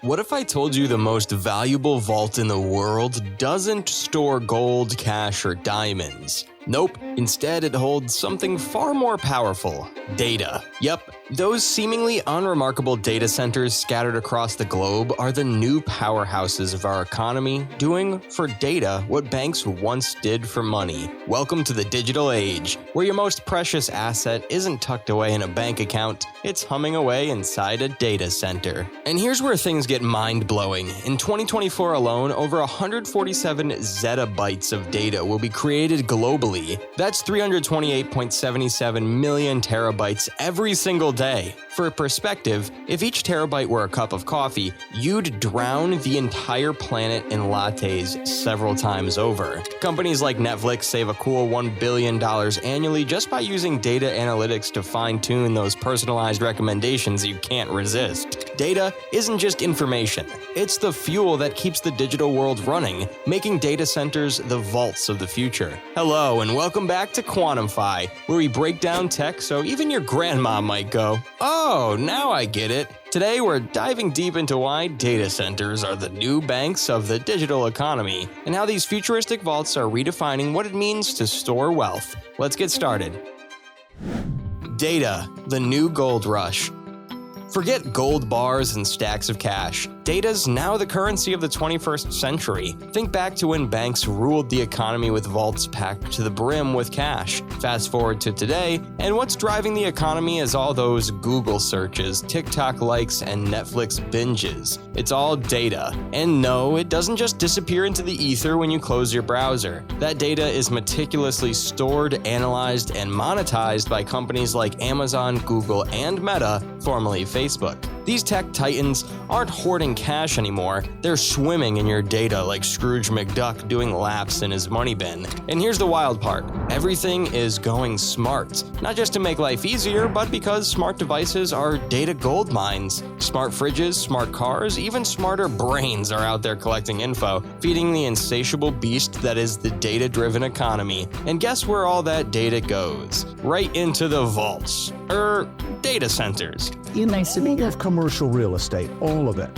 What if I told you the most valuable vault in the world doesn't store gold, cash, or diamonds? Nope, instead it holds something far more powerful: data. Yep, those seemingly unremarkable data centers scattered across the globe are the new powerhouses of our economy, doing for data what banks once did for money. Welcome to the digital age, where your most precious asset isn't tucked away in a bank account, it's humming away inside a data center. And here's where things get mind-blowing. In 2024 alone, over 147 zettabytes of data will be created globally. That's 328.77 million terabytes every single day. For perspective, if each terabyte were a cup of coffee, you'd drown the entire planet in lattes several times over. Companies like Netflix save a cool $1 billion annually just by using data analytics to fine-tune those personalized recommendations you can't resist. Data isn't just information, it's the fuel that keeps the digital world running, making data centers the vaults of the future. Hello, and welcome back to Quantumfy, where we break down tech so even your grandma might go, "Oh, now I get it." Today, we're diving deep into why data centers are the new banks of the digital economy, and how these futuristic vaults are redefining what it means to store wealth. Let's get started. Data, the new gold rush. Forget gold bars and stacks of cash. Data's now the currency of the 21st century. Think back to when banks ruled the economy with vaults packed to the brim with cash. Fast forward to today, and what's driving the economy is all those Google searches, TikTok likes, and Netflix binges. It's all data. And no, it doesn't just disappear into the ether when you close your browser. That data is meticulously stored, analyzed, and monetized by companies like Amazon, Google, and Meta, formerly Facebook. These tech titans aren't hoarding cash anymore, they're swimming in your data like Scrooge McDuck doing laps in his money bin. And here's the wild part: everything is going smart. Not just to make life easier, but because smart devices are data gold mines. Smart fridges, smart cars, even smarter brains are out there collecting info, feeding the insatiable beast that is the data-driven economy. And guess where all that data goes? Right into the vaults. Data centers. In all of commercial real estate, all of it,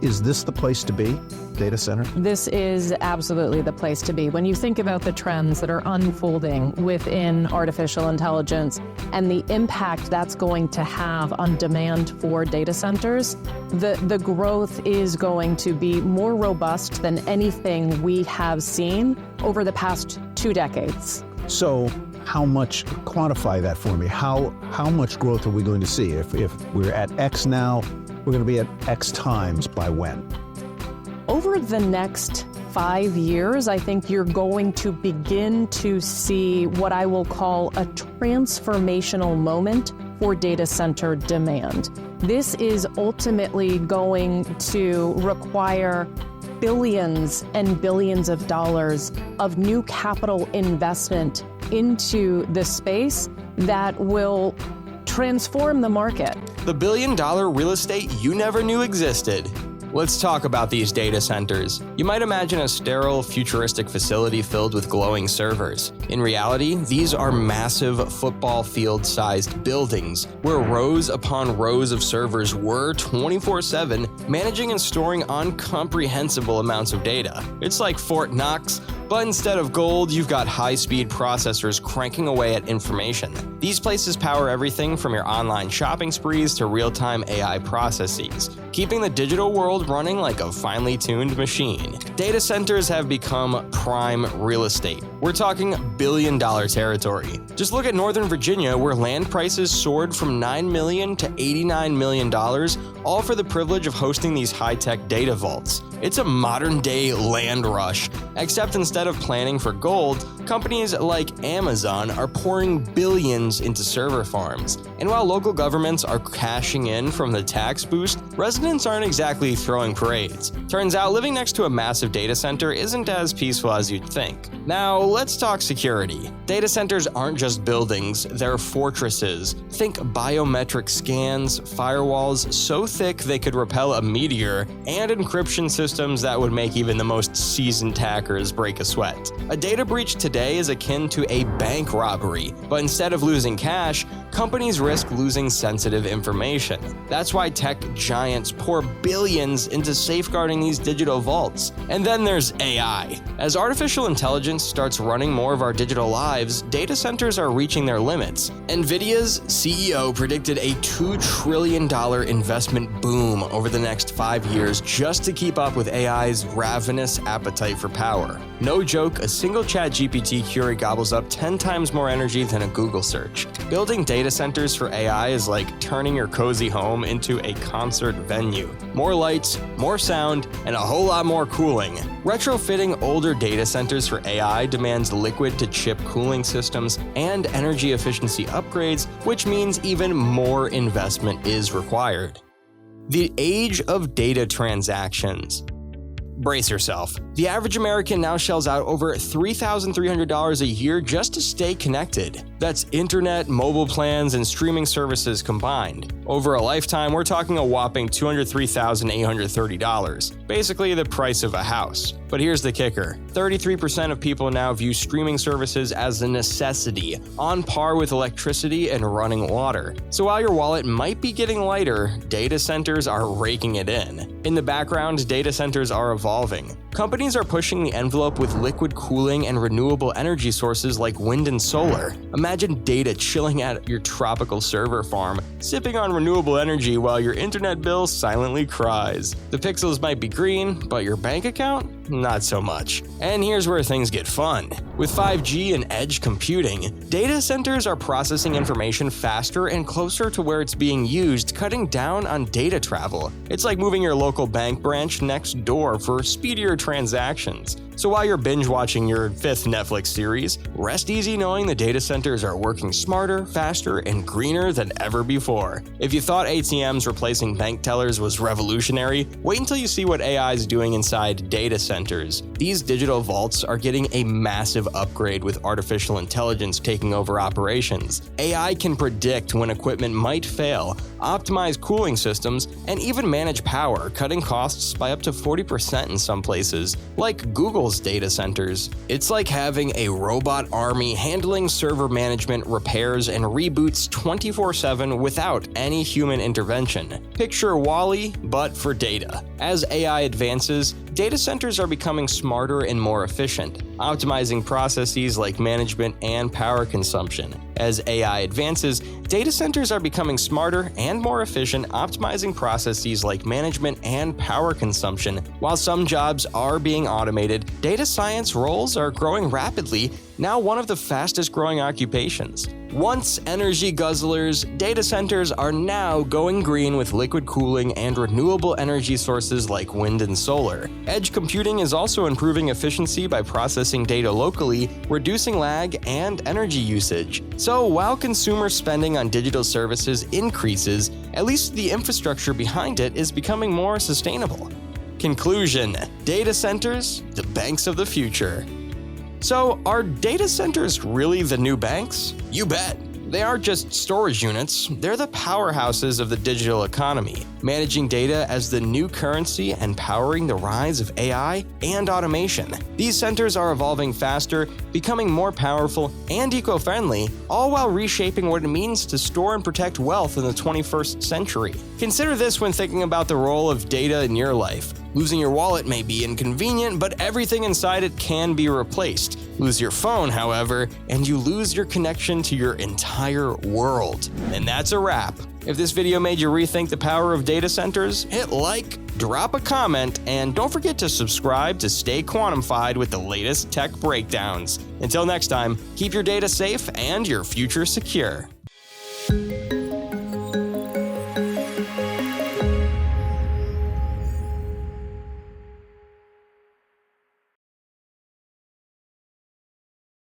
is this the place to be? Data center? This is absolutely the place to be. When you think about the trends that are unfolding within artificial intelligence and the impact that's going to have on demand for data centers, the growth is going to be more robust than anything we have seen over the past 2 decades. So how much, quantify that for me, how much growth are we going to see? If we're at X now, we're going to be at X times by when? Over the next 5 years, I think you're going to begin to see what I will call a transformational moment for data center demand. This is ultimately going to require billions and billions of dollars of new capital investment into the space that will transform the market. The billion-dollar real estate you never knew existed. Let's talk about these data centers. You might imagine a sterile, futuristic facility filled with glowing servers. In reality, these are massive football field-sized buildings where rows upon rows of servers whir 24/7, managing and storing incomprehensible amounts of data. It's like Fort Knox, but instead of gold, you've got high-speed processors cranking away at information. These places power everything from your online shopping sprees to real-time AI processes, keeping the digital world running like a finely tuned machine. Data centers have become prime real estate. We're talking billion-dollar territory. Just look at Northern Virginia, where land prices soared from $9 million to $89 million, all for the privilege of hosting these high-tech data vaults. It's a modern-day land rush, except instead of planning for gold, companies like Amazon are pouring billions into server farms. And while local governments are cashing in from the tax boost, residents aren't exactly throwing parades. Turns out living next to a massive data center isn't as peaceful as you'd think. Now, let's talk security. Data centers aren't just buildings, they're fortresses. Think biometric scans, firewalls so thick they could repel a meteor, and encryption systems that would make even the most seasoned hackers break a sweat. A data breach today is akin to a bank robbery, but instead of losing cash, companies risk losing sensitive information. That's why tech giants giants pour billions into safeguarding these digital vaults. And then there's AI. As artificial intelligence starts running more of our digital lives, data centers are reaching their limits. NVIDIA's CEO predicted a $2 trillion investment boom over the next 5 years just to keep up with AI's ravenous appetite for power. No joke, a single ChatGPT query gobbles up 10 times more energy than a Google search. Building data centers for AI is like turning your cozy home into a concert venue. More lights, more sound, and a whole lot more cooling. Retrofitting older data centers for AI demands liquid-to-chip cooling systems and energy efficiency upgrades, which means even more investment is required. The age of data transactions. Brace yourself. The average American now shells out over $3,300 a year just to stay connected. That's internet, mobile plans, and streaming services combined. Over a lifetime, we're talking a whopping $203,830, basically the price of a house. But here's the kicker. 33% of people now view streaming services as a necessity, on par with electricity and running water. So while your wallet might be getting lighter, data centers are raking it in. In the background, data centers are evolving. Companies are pushing the envelope with liquid cooling and renewable energy sources like wind and solar. Imagine data chilling at your tropical server farm, sipping on renewable energy while your internet bill silently cries. The pixels might be green, but your bank account? Not so much. And here's where things get fun. With 5G and edge computing, data centers are processing information faster and closer to where it's being used, cutting down on data travel. It's like moving your local bank branch next door for speedier transactions. So while you're binge-watching your 5th Netflix series, rest easy knowing the data centers are working smarter, faster, and greener than ever before. If you thought ATMs replacing bank tellers was revolutionary, wait until you see what AI is doing inside data centers. These digital vaults are getting a massive upgrade with artificial intelligence taking over operations. AI can predict when equipment might fail, optimize cooling systems, and even manage power, cutting costs by up to 40% in some places, like Google's data centers. It's like having a robot army handling server management, repairs, and reboots 24/7 without any human intervention. Picture WALL-E, but for data. As AI advances, data centers are becoming smarter and more efficient, optimizing processes like management and power consumption. As AI advances, data centers are becoming smarter and more efficient, optimizing processes like management and power consumption. While some jobs are being automated, data science roles are growing rapidly, now one of the fastest growing occupations. Once energy guzzlers, data centers are now going green with liquid cooling and renewable energy sources like wind and solar. Edge computing is also improving efficiency by processing data locally, reducing lag and energy usage. So while consumer spending on digital services increases, at least the infrastructure behind it is becoming more sustainable. Conclusion: data centers, the banks of the future. So, are data centers really the new banks? You bet. They aren't just storage units, they're the powerhouses of the digital economy, managing data as the new currency and powering the rise of AI and automation. These centers are evolving faster, becoming more powerful and eco-friendly, all while reshaping what it means to store and protect wealth in the 21st century. Consider this when thinking about the role of data in your life. Losing your wallet may be inconvenient, but everything inside it can be replaced. Lose your phone, however, and you lose your connection to your entire world. And that's a wrap. If this video made you rethink the power of data centers, hit like, drop a comment, and don't forget to subscribe to stay quantified with the latest tech breakdowns. Until next time, keep your data safe and your future secure.